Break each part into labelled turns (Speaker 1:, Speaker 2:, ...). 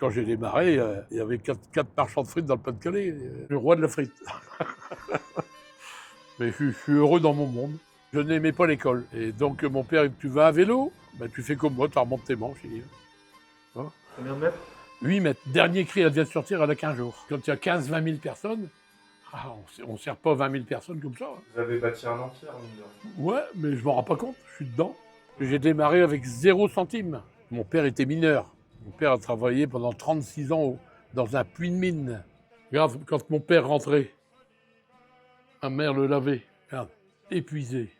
Speaker 1: Quand j'ai démarré, il y avait quatre marchands de frites dans le Pas-de-Calais, le roi de la frite. Mais je suis heureux dans mon monde. Je n'aimais pas l'école. Et donc mon père, tu vas à vélo, ben, tu fais comme moi, tu remontes tes manches. Hein.
Speaker 2: Combien de mètres?
Speaker 1: 8 mètres. Dernier cri, elle vient de sortir, elle a 15 jours. Quand il y a 15-20 000 personnes, on ne sert pas 20 000 personnes comme ça. Hein.
Speaker 2: Vous avez bâti un empire, mine de rien.
Speaker 1: Ouais, mais je m'en rends pas compte, je suis dedans. J'ai démarré avec 0 centime. Mon père était mineur. Mon père a travaillé pendant 36 ans dans un puits de mine. Regarde, quand mon père rentrait, ma mère le lavait. Regarde, épuisé.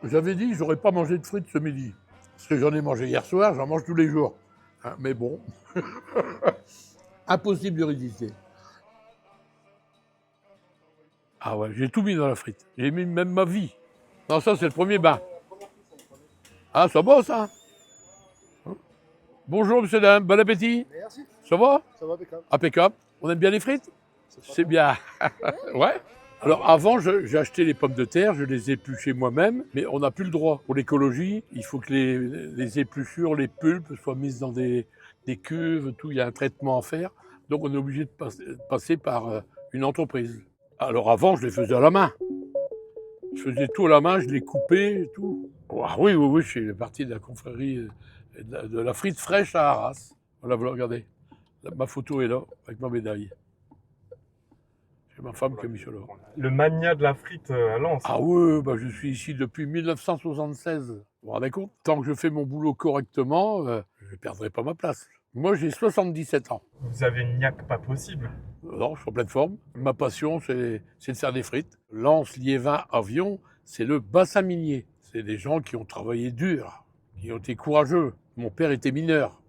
Speaker 1: J'avais dit que j'aurais pas mangé de frites ce midi. Parce que j'en ai mangé hier soir, j'en mange tous les jours. Hein, mais bon, impossible de résister. Ah ouais, j'ai tout mis dans la frite. J'ai mis même ma vie. Non, ça c'est le premier bain. Ah, ça va ça? Bonjour monsieur, dame, bon appétit.
Speaker 3: Merci.
Speaker 1: Ça va?
Speaker 3: Ça va, impeccable.
Speaker 1: Impeccable. On aime bien les frites? C'est bien. Ouais. Alors avant, j'ai acheté les pommes de terre, je les épluchais moi-même, mais on n'a plus le droit. Pour l'écologie, il faut que les épluchures, les pulpes soient mises dans des cuves, tout, il y a un traitement à faire. Donc on est obligé de passer par une entreprise. Alors avant, je les faisais à la main. Je faisais tout à la main, je les coupais et tout. Ah oui, oui, oui, je suis parti de la confrérie de la frite fraîche à Arras. Voilà, vous regardez. Ma photo est là, avec ma médaille. C'est ma femme qui a mis ça là.
Speaker 2: Le mania de la frite à Lens.
Speaker 1: Ah oui, bah je suis ici depuis 1976. Vous vous rendez compte? Tant que je fais mon boulot correctement, je ne perdrai pas ma place. Moi, j'ai 77 ans.
Speaker 2: Vous avez une niaque pas possible.
Speaker 1: Non, je suis en pleine forme. Ma passion, c'est de faire des frites. Lens, Liévin, Avion, c'est le bassin minier. C'est des gens qui ont travaillé dur, qui ont été courageux. Mon père était mineur.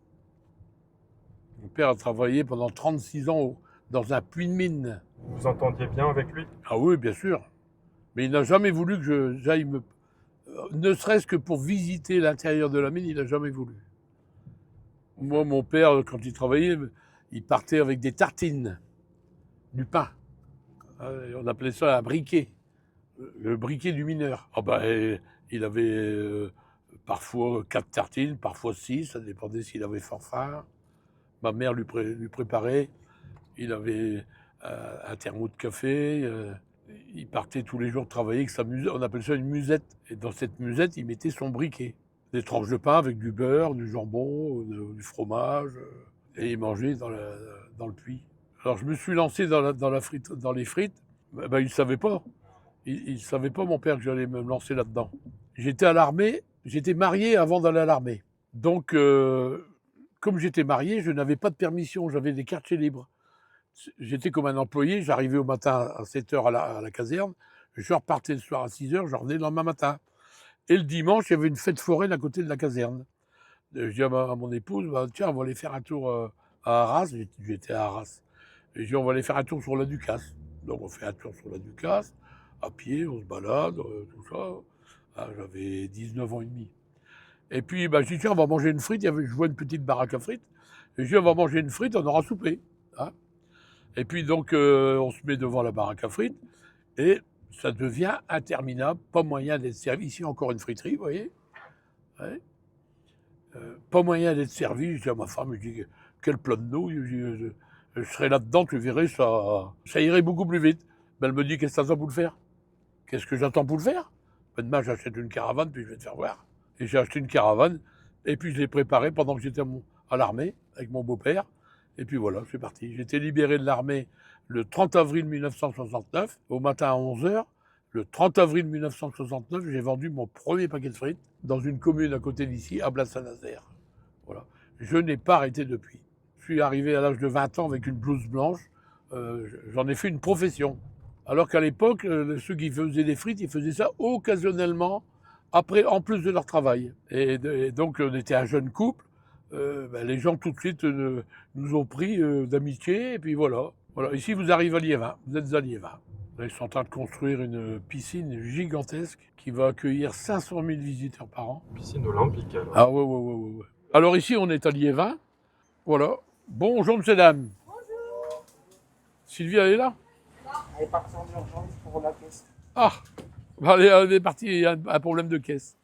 Speaker 1: Mon père a travaillé pendant 36 ans dans un puits de mine.
Speaker 2: Vous entendiez bien avec lui?
Speaker 1: Ah oui, bien sûr. Mais il n'a jamais voulu que j'aille me... Ne serait-ce que pour visiter l'intérieur de la mine, il n'a jamais voulu. Moi, mon père, quand il travaillait, il partait avec des tartines, du pain. On appelait ça un briquet, le briquet du mineur. Ah ben, il avait parfois 4 tartines, parfois 6, ça dépendait s'il avait fort faim. Ma mère lui préparait. Il avait un thermo de café. Il partait tous les jours travailler avec sa musette. On appelle ça une musette. Et dans cette musette, il mettait son briquet. Des tranches de pain avec du beurre, du jambon, du fromage. Et il mangeait dans le puits. Alors je me suis lancé dans les frites. Ben, il ne savait pas. Il ne savait pas, mon père, que j'allais me lancer là-dedans. J'étais à l'armée. J'étais marié avant d'aller à l'armée. Donc, comme j'étais marié, je n'avais pas de permission. J'avais des quartiers libres. J'étais comme un employé, j'arrivais au matin à 7h à la caserne, je repartais le soir à 6h, je revenais le lendemain matin. Et le dimanche, il y avait une fête foraine à côté de la caserne. Je dis à mon épouse, bah, tiens, on va aller faire un tour à Arras. J'étais à Arras. Et je dis, on va aller faire un tour sur la Ducasse. Donc on fait un tour sur la Ducasse, à pied, on se balade, tout ça. Ah, j'avais 19 ans et demi. Et puis, bah, je dis, tiens, on va manger une frite. Je vois une petite baraque à frites. Et je dis, on va manger une frite, on aura soupé. Hein. Et puis donc, on se met devant la baraque à frites et ça devient interminable. Pas moyen d'être servi. Ici, encore une friterie, vous voyez. Ouais. Pas moyen d'être servi. Je dis à ma femme, je dis, quel plat de nouilles. Je serai là-dedans, tu verrais, ça irait beaucoup plus vite. Ben, elle me dit, qu'est-ce que t'attends pour le faire? Qu'est-ce que j'attends pour le faire? Ben, demain, j'achète une caravane, puis je vais te faire voir. Et j'ai acheté une caravane, et puis je l'ai préparée pendant que j'étais à l'armée, avec mon beau-père. Et puis voilà, c'est parti. J'ai été libéré de l'armée le 30 avril 1969, au matin à 11h. Le 30 avril 1969, j'ai vendu mon premier paquet de frites dans une commune à côté d'ici, à Blas-Saint-Nazaire. Voilà. Je n'ai pas arrêté depuis. Je suis arrivé à l'âge de 20 ans avec une blouse blanche. J'en ai fait une profession. Alors qu'à l'époque, ceux qui faisaient des frites, ils faisaient ça occasionnellement, après, en plus de leur travail. Et donc, on était un jeune couple. Les gens tout de suite nous ont pris d'amitié, et puis voilà. Voilà. Ici, vous arrivez à Liévin, vous êtes à Liévin. Là, ils sont en train de construire une piscine gigantesque qui va accueillir 500 000 visiteurs par an.
Speaker 2: Piscine olympique alors.
Speaker 1: Ah ouais. Alors ici, on est à Liévin. Voilà. Bonjour, monsieur, dame.
Speaker 3: Bonjour.
Speaker 1: Sylvie, elle est là?
Speaker 3: Elle est partie en urgence pour la caisse.
Speaker 1: Ah, elle est partie, il y a un problème de caisse.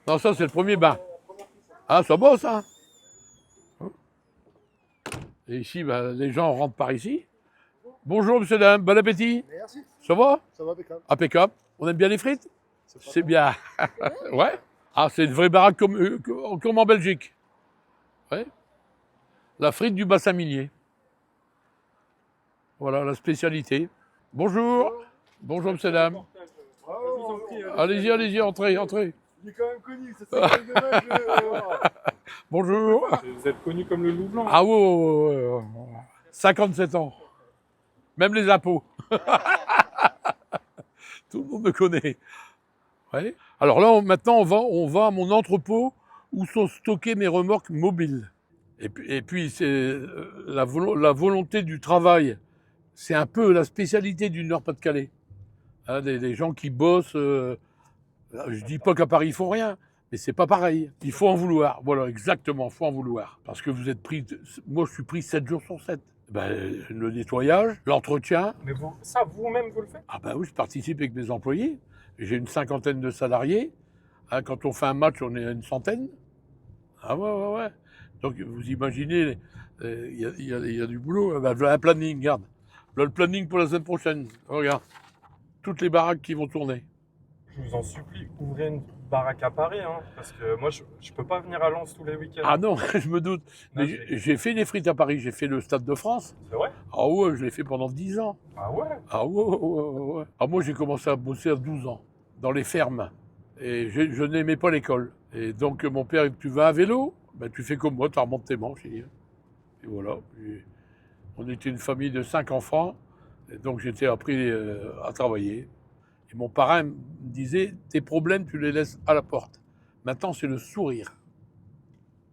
Speaker 1: Non, ça, c'est le premier bain. Ah, ça bosse, hein. Et ici, bah, les gens rentrent par ici. Bonjour, monsieur, dame, bon appétit.
Speaker 3: Merci,
Speaker 1: Ça va?
Speaker 3: ça va impeccable.
Speaker 1: Impeccable. On aime bien les frites?
Speaker 3: pas
Speaker 1: C'est
Speaker 3: trop.
Speaker 1: bien. Ouais. Ah, c'est une vraie baraque comme en Belgique. Ouais. La frite du bassin minier. Voilà la spécialité. Bonjour. Bonjour, monsieur, dame. Allez-y, allez-y, entrez, entrez.
Speaker 3: Il est quand même connu, ça c'est quand même dommage.
Speaker 1: Bonjour.
Speaker 2: Vous êtes connu comme le loup blanc.
Speaker 1: Ah ouais. 57 ans. Même les impôts. Tout le monde me connaît. Ouais. Alors là, maintenant, on va à mon entrepôt où sont stockées mes remorques mobiles. Et puis c'est la volonté du travail. C'est un peu la spécialité du Nord-Pas-de-Calais. Hein, des gens qui bossent. Je dis pas qu'à Paris ils font rien, mais c'est pas pareil. Il faut en vouloir. Voilà, exactement, il faut en vouloir. Parce que vous êtes pris. Moi, je suis pris 7 jours sur 7. Ben, le nettoyage, l'entretien.
Speaker 2: Mais vous, ça, vous-même, vous le faites?
Speaker 1: Ah ben oui, je participe avec mes employés. J'ai une cinquantaine de salariés. Hein, quand on fait un match, on est à une centaine. Ah ouais. Donc vous imaginez, il y a du boulot. Ben, voilà un planning, regarde. Là, le planning pour la semaine prochaine. Regarde. Toutes les baraques qui vont tourner.
Speaker 2: Je vous en supplie, ouvrez une baraque à Paris, hein, parce que moi, je peux pas venir à Lens tous les week-ends.
Speaker 1: Ah non, je me doute.
Speaker 2: Non,
Speaker 1: Mais j'ai fait des frites à Paris. J'ai fait le Stade de France.
Speaker 2: C'est vrai?
Speaker 1: Ah ouais, je l'ai fait pendant 10 ans.
Speaker 2: Ah ouais?
Speaker 1: Ah ouais. Ah moi, j'ai commencé à bosser à 12 ans, dans les fermes. Et je n'aimais pas l'école. Et donc, mon père, tu vas à vélo? Ben, tu fais comme moi, tu remontes tes manches. Et voilà. Et on était une famille de 5 enfants. Et donc, j'étais appris à travailler. Et mon parrain me disait, tes problèmes, tu les laisses à la porte. Maintenant, c'est le sourire.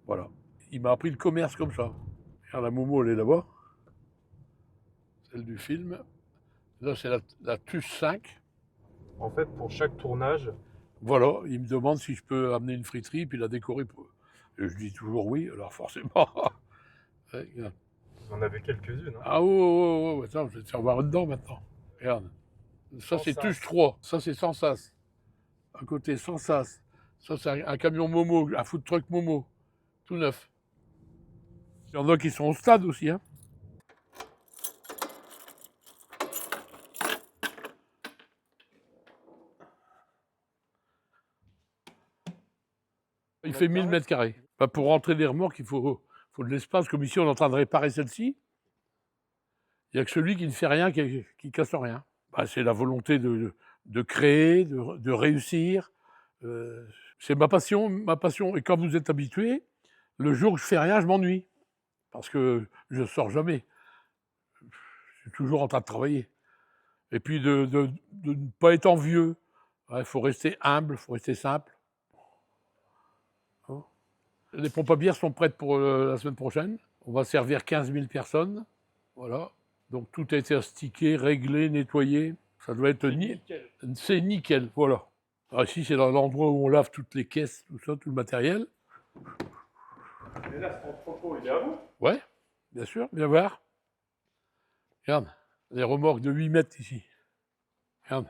Speaker 1: Voilà. Il m'a appris le commerce comme ça. Regarde, la Momo, elle est là-bas. Celle du film. Là, c'est la TUS 5.
Speaker 2: En fait, pour chaque tournage,
Speaker 1: Voilà, il me demande si je peux amener une friterie puis la décorer. Et je dis toujours oui, alors forcément. Ouais, regarde.
Speaker 2: vous en avez quelques-unes. Hein.
Speaker 1: Ah ouais. Attends, je vais te faire voir dedans maintenant. Regarde. Ça, c'est
Speaker 2: Sans
Speaker 1: TUS
Speaker 2: sas.
Speaker 1: 3. Ça, c'est sans sas. À côté, sans sas. Ça, c'est un camion Momo, un food truck Momo. Tout neuf. Il y en a qui sont au stade aussi, hein. Il fait 1000 mètres carrés. Bah, pour rentrer des remorques, il faut de l'espace. Comme ici, on est en train de réparer celle-ci. Il n'y a que celui qui ne fait rien, qui casse rien. Bah, c'est la volonté de créer, de réussir. C'est ma passion. Et quand vous êtes habitué, le jour où je fais rien, je m'ennuie. Parce que je ne sors jamais. Je suis toujours en train de travailler. Et puis de ne pas être envieux. Il faut rester humble, il faut rester simple. Hein. Les pompes à bière sont prêtes pour la semaine prochaine. On va servir 15 000 personnes. Voilà. Donc tout a été astiqué, réglé, nettoyé. Ça doit être nickel. C'est nickel, voilà. Alors ici, c'est dans l'endroit où on lave toutes les caisses, tout ça, tout le matériel.
Speaker 2: Et là, cet entrepôt, il est à vous?
Speaker 1: Ouais, bien sûr, viens voir. Regarde, les remorques de 8 mètres ici. Regarde.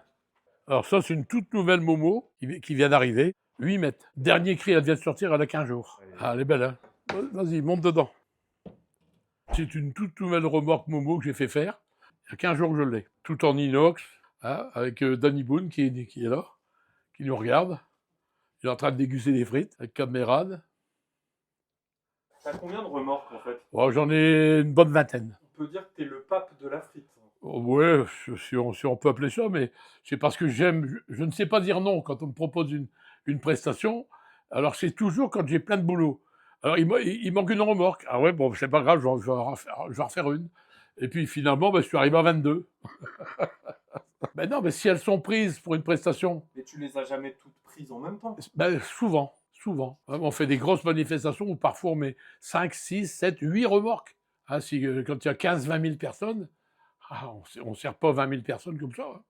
Speaker 1: Alors ça, c'est une toute nouvelle Momo qui vient d'arriver. 8 mètres. Dernier cri, elle vient de sortir, elle a 15 jours. Ah, elle est belle, hein. Vas-y, monte dedans. C'est une toute nouvelle remorque Momo que j'ai fait faire. Il y a 15 jours que je l'ai. Tout en inox, hein, avec Danny Boone qui est là, qui nous regarde. Il est en train de déguster des frites avec camarade.
Speaker 2: T'as combien de remorques, en fait?
Speaker 1: Oh, j'en ai une bonne vingtaine.
Speaker 2: On peut dire que t'es le pape de la frite.
Speaker 1: Oh, ouais, si on peut appeler ça, mais c'est parce que j'aime. Je ne sais pas dire non quand on me propose une prestation. Alors c'est toujours quand j'ai plein de boulot. Alors il manque une remorque. Ah ouais, bon, c'est pas grave, je vais en refaire une. Et puis finalement, je suis arrivé à 22. Ben non, mais si elles sont prises pour une prestation,
Speaker 2: Mais tu les as jamais toutes prises en même temps?
Speaker 1: souvent. On fait des grosses manifestations où parfois on met 5, 6, 7, 8 remorques. Hein, quand il y a 15, 20 000 personnes, on ne sert pas 20 000 personnes comme ça. Hein.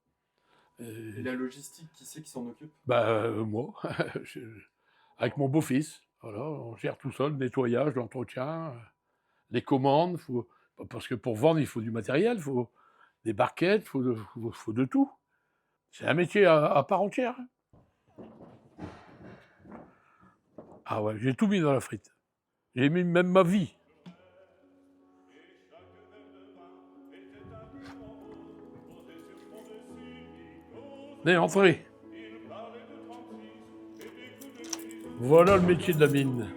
Speaker 2: Et la logistique, qui c'est qui s'en occupe?
Speaker 1: Moi, avec mon beau-fils. Voilà, on gère tout seul, le nettoyage, l'entretien, les commandes. Parce que pour vendre, il faut du matériel, il faut des barquettes, il faut de tout. C'est un métier à part entière. Ah ouais, j'ai tout mis dans la frite. J'ai mis même ma vie. Venez, entrez. Voilà le métier de la mine.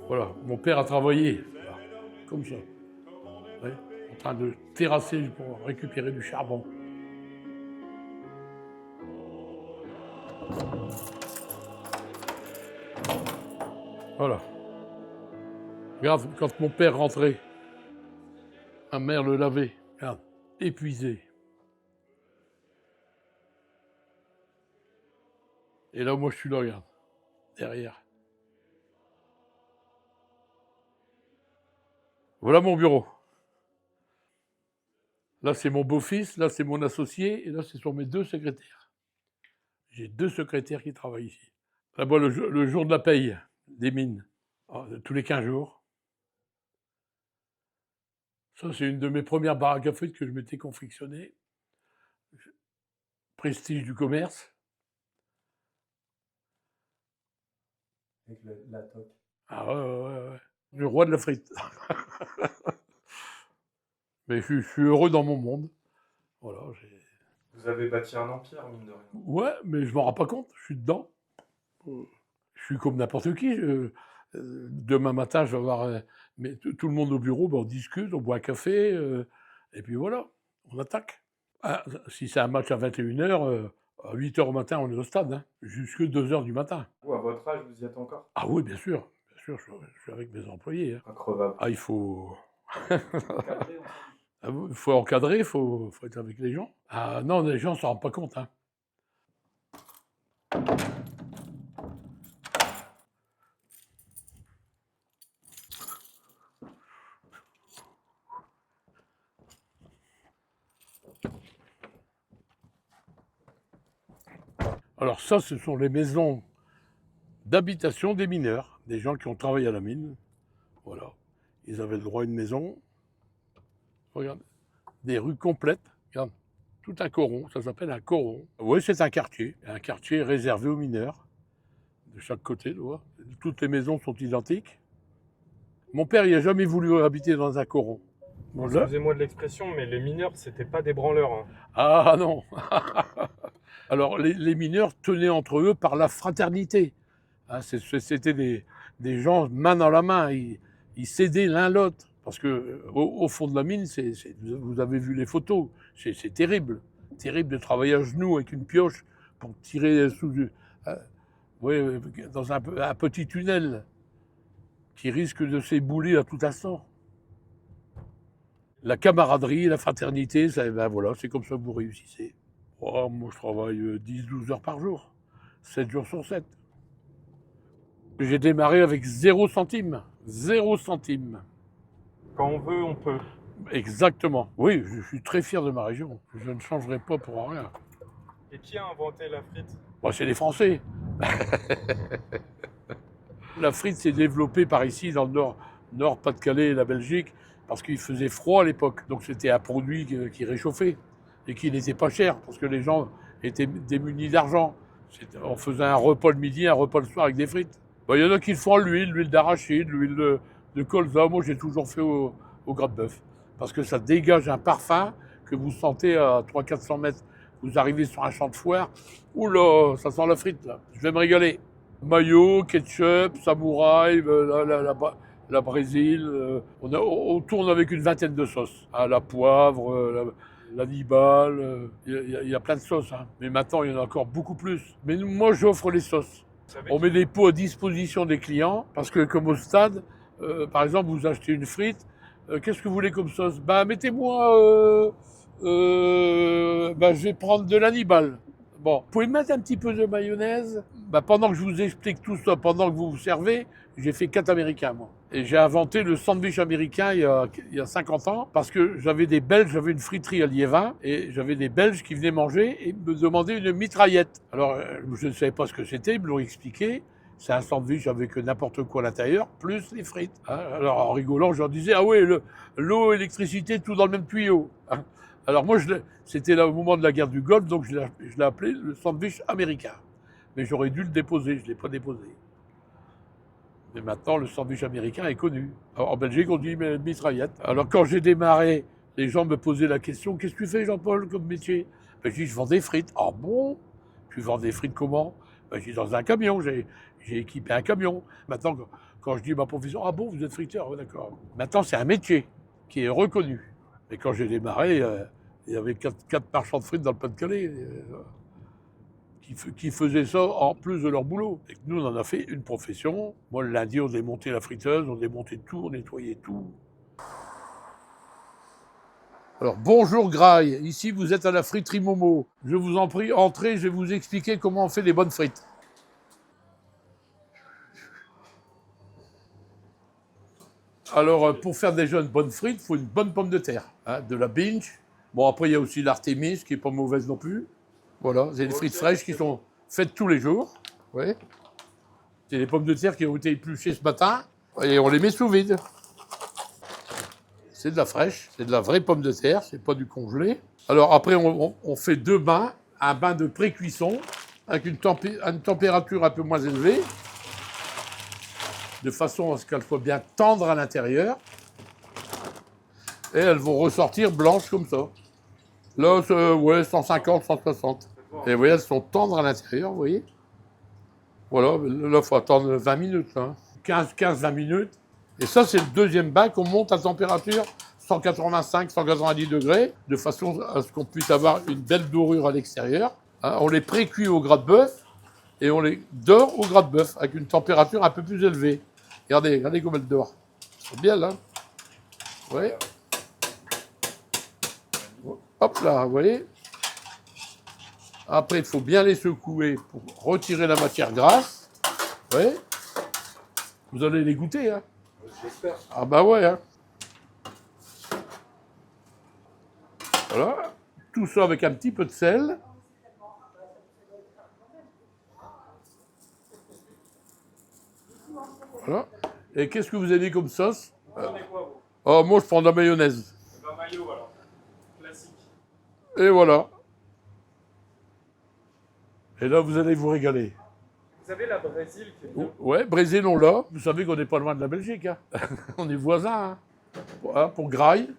Speaker 1: Voilà, mon père a travaillé, voilà, comme ça. Ouais, en train de terrasser pour récupérer du charbon. Voilà. Regarde, quand mon père rentrait, ma mère le lavait. Regarde, épuisé. Et là, moi, je suis là, regarde, derrière. Voilà mon bureau. Là, c'est mon beau-fils, là, c'est mon associé, et là, ce sont mes 2 secrétaires. J'ai 2 secrétaires qui travaillent ici. Là-bas, le jour de la paye des mines, tous les 15 jours. Ça, c'est une de mes premières baraques à frites que je m'étais confectionnée. Prestige du commerce.
Speaker 2: Avec la toque.
Speaker 1: Ah ouais. Le roi de la frite. Mais je suis heureux dans mon monde. Voilà,
Speaker 2: Vous avez bâti un empire, mine de rien.
Speaker 1: ouais, mais je m'en rends pas compte, je suis dedans. Je suis comme n'importe qui. Demain matin, je vais avoir tout le monde au bureau, ben on discute, on boit un café, et puis voilà, on attaque. Ah, si c'est un match à 21h, à 8h au matin, on est au stade, hein, jusque 2h du matin.
Speaker 2: Vous, à votre âge, vous y êtes encore?
Speaker 1: Ah oui, bien sûr, je suis avec mes employés. Hein.
Speaker 2: Increvable.
Speaker 1: Ah, il faut encadrer, il faut être avec les gens. Ah non, les gens ne s'en rendent pas compte. Hein. Alors ça, ce sont les maisons d'habitation des mineurs, des gens qui ont travaillé à la mine. Voilà. Ils avaient le droit à une maison. Regarde, des rues complètes. Regarde, tout un coron, ça s'appelle un coron. Oui, c'est un quartier réservé aux mineurs, de chaque côté, tu vois. Toutes les maisons sont identiques. Mon père, il n'a jamais voulu habiter dans un coron. Bon, là-
Speaker 2: Excusez-moi de l'expression, mais les mineurs, c'était pas des branleurs. Hein.
Speaker 1: Ah non. Alors, les mineurs tenaient entre eux par la fraternité. Hein, c'était des gens main dans la main. Ils s'aidaient l'un l'autre. Parce que au fond de la mine, vous avez vu les photos, c'est terrible. Terrible de travailler à genoux avec une pioche pour tirer ouais, dans un petit tunnel qui risque de s'ébouler à tout instant. La camaraderie, la fraternité, ça, ben voilà, c'est comme ça que vous réussissez. Oh, moi, je travaille 10-12 heures par jour, 7 jours sur 7. J'ai démarré avec 0 centime. 0 centime.
Speaker 2: Quand on veut, on peut.
Speaker 1: Exactement. Oui, je suis très fier de ma région. Je ne changerai pas pour rien.
Speaker 2: Et qui a inventé la frite?
Speaker 1: Bon, c'est les Français. La frite s'est développée par ici, dans le nord Pas-de-Calais et la Belgique, parce qu'il faisait froid à l'époque. Donc c'était un produit qui réchauffait et qui n'était pas cher, parce que les gens étaient démunis d'argent. On faisait un repas le midi, un repas le soir avec des frites. Bon, il y en a qui le font en l'huile d'arachide, l'huile de colza. Moi, j'ai toujours fait au gras de bœuf. Parce que ça dégage un parfum que vous sentez à 300-400 mètres. Vous arrivez sur un champ de foire, oula, ça sent la frite, là. Je vais me régaler. Mayo, ketchup, samouraï, la Brésil. On tourne avec une vingtaine de sauces. Ah, la poivre, l'Hannibal, il y a plein de sauces. Hein. Mais maintenant, il y en a encore beaucoup plus. Mais moi, j'offre les sauces. On met des pots à disposition des clients, parce que comme au stade, par exemple, vous achetez une frite, qu'est-ce que vous voulez comme sauce? Ben, mettez-moi, je vais prendre de l'Hannibal. Bon, vous pouvez mettre un petit peu de mayonnaise. Ben, pendant que je vous explique tout ça, pendant que vous vous servez, j'ai fait 4 Américains, moi. Et j'ai inventé le sandwich américain il y a 50 ans, parce que j'avais des Belges, j'avais une friterie à Liévin, et j'avais des Belges qui venaient manger et me demandaient une mitraillette. Alors, je ne savais pas ce que c'était, ils me l'ont expliqué. C'est un sandwich avec n'importe quoi à l'intérieur, plus les frites. Hein. Alors, en rigolant, je leur disais, ah oui, l'eau, l'électricité, tout dans le même tuyau. Hein. Alors moi, c'était là au moment de la guerre du Golfe, donc je l'ai appelé le sandwich américain. Mais j'aurais dû le déposer, je ne l'ai pas déposé. Mais maintenant, le sandwich américain est connu. Alors, en Belgique, on dit mitraillette. Alors, quand j'ai démarré, les gens me posaient la question, qu'est-ce que tu fais, Jean-Paul, comme métier? Ben, je dis, je vends des frites. Ah bon? Tu vends des frites comment? Ben, je dis, dans un camion, j'ai équipé un camion. Maintenant, quand je dis ma profession, ah bon, vous êtes friteur? Ouais, d'accord. Maintenant, c'est un métier qui est reconnu. Mais quand j'ai démarré, il y avait quatre marchands de frites dans le Pas-de-Calais qui faisaient ça en plus de leur boulot. Et nous, on en a fait une profession. Moi, le lundi, on démontait la friteuse, on démontait tout, on nettoyait tout. Alors, bonjour Graille, ici vous êtes à la friterie Momo. Je vous en prie, entrez, je vais vous expliquer comment on fait des bonnes frites. Alors, pour faire déjà une bonne frite, il faut une bonne pomme de terre, hein, de la binge. Bon, après, il y a aussi l'Artémis, qui n'est pas mauvaise non plus. Voilà, c'est des frites fraîches qui sont faites tous les jours. Ouais. C'est des pommes de terre qui ont été épluchées ce matin. Et on les met sous vide. C'est de la fraîche, c'est de la vraie pomme de terre, c'est pas du congelé. Alors après, on fait 2 bains, un bain de pré-cuisson avec une température un peu moins élevée, de façon à ce qu'elles soient bien tendres à l'intérieur. Et elles vont ressortir blanches comme ça. Là, ouais, 150, 160. Et vous voyez, elles sont tendres à l'intérieur, vous voyez. Voilà, là, il faut attendre 20 minutes, hein. 15-20 minutes. Et ça, c'est le deuxième bain qu'on monte à température 185, 190 degrés, de façon à ce qu'on puisse avoir une belle dorure à l'extérieur. Hein, on les pré-cuit au gras de bœuf et on les dore au gras de bœuf avec une température un peu plus élevée. Regardez, regardez comme elles dorent. C'est bien, là. Oui. Hop là, vous voyez. Après, il faut bien les secouer pour retirer la matière grasse. Oui. Vous allez les goûter, hein.
Speaker 3: J'espère.
Speaker 1: Ah bah ouais, hein. Voilà. Tout ça avec un petit peu de sel. Voilà. Et qu'est-ce que vous avez comme sauce?
Speaker 2: Vous prenez quoi, vous?
Speaker 1: Oh, moi, je prends de la mayonnaise.
Speaker 2: Un maillot, alors. Classique.
Speaker 1: Et voilà. Et là, vous allez vous régaler.
Speaker 2: Vous avez la Brésil qui est bien.
Speaker 1: Ouais, Brésil, on l'a. Vous savez qu'on n'est pas loin de la Belgique, hein. On est voisins, hein. Voilà, pour Graille,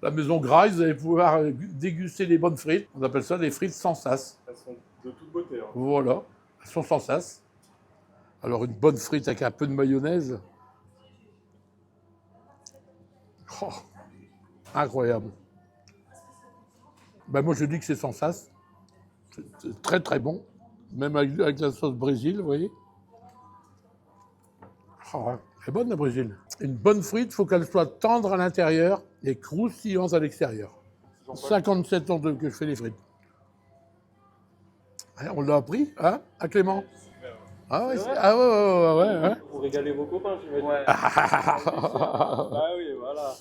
Speaker 1: la maison Graille, vous allez pouvoir déguster les bonnes frites. On appelle ça des frites sans sas.
Speaker 2: Elles sont de toute beauté, hein.
Speaker 1: Voilà, elles sont sans sas. Alors une bonne frite avec un peu de mayonnaise. Oh, incroyable. Ben moi je dis que c'est sans sas. C'est très très bon. Même avec la sauce Brésil, vous voyez. Oh, elle est bonne la Brésil. Une bonne frite, il faut qu'elle soit tendre à l'intérieur et croustillante à l'extérieur. 57 ans que je fais les frites. On l'a appris, hein, à Clément? Ah ouais, ah ouais.
Speaker 2: Vous régalez vos copains, j'imagine. Ouais. Ah oui, voilà.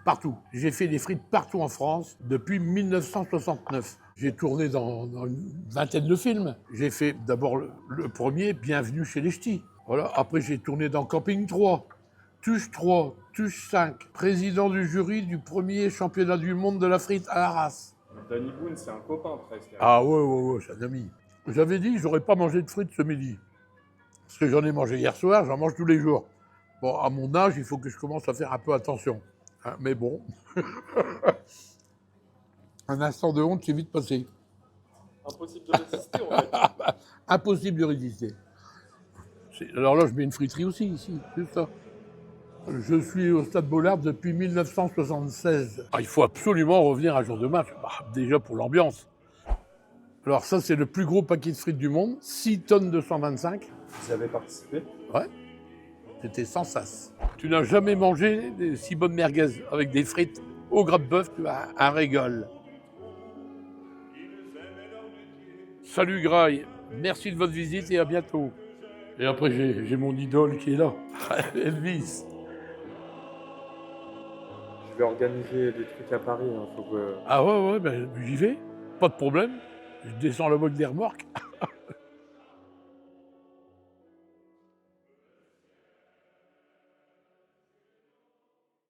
Speaker 1: Partout. J'ai fait des frites partout en France depuis 1969. J'ai tourné dans une vingtaine de films. J'ai fait d'abord le premier, Bienvenue chez les Ch'tis. Voilà. Après, j'ai tourné dans Camping 3, Tuche 3, Tuche 5, président du jury du premier championnat du monde de la frite à Arras.
Speaker 2: Danny Boone, c'est un copain presque.
Speaker 1: Ah ouais, c'est un ami. J'avais dit que j'aurais pas mangé de frites ce midi. Parce que j'en ai mangé hier soir, j'en mange tous les jours. Bon, à mon âge, il faut que je commence à faire un peu attention. Hein, mais bon. Un instant de honte, c'est vite passé.
Speaker 2: Impossible de résister, en fait.
Speaker 1: Impossible de résister. Alors là, je mets une friterie aussi, ici, c'est ça. Je suis au Stade Bollaert depuis 1976. Ah, il faut absolument revenir un jour de match. Bah, déjà pour l'ambiance. Alors ça, c'est le plus gros paquet de frites du monde, 6 tonnes de 125.
Speaker 2: Vous avez participé?
Speaker 1: Ouais, c'était sans sas. Tu n'as jamais mangé des si bonnes merguez avec des frites au gras de bœuf, tu as un régal. Salut Graille, merci de votre visite et à bientôt. Et après, j'ai mon idole qui est là, Elvis.
Speaker 2: Je vais organiser des trucs à Paris, hein. Faut que...
Speaker 1: Ah ouais, ben j'y vais, pas de problème. Je descends le bloc des remorques.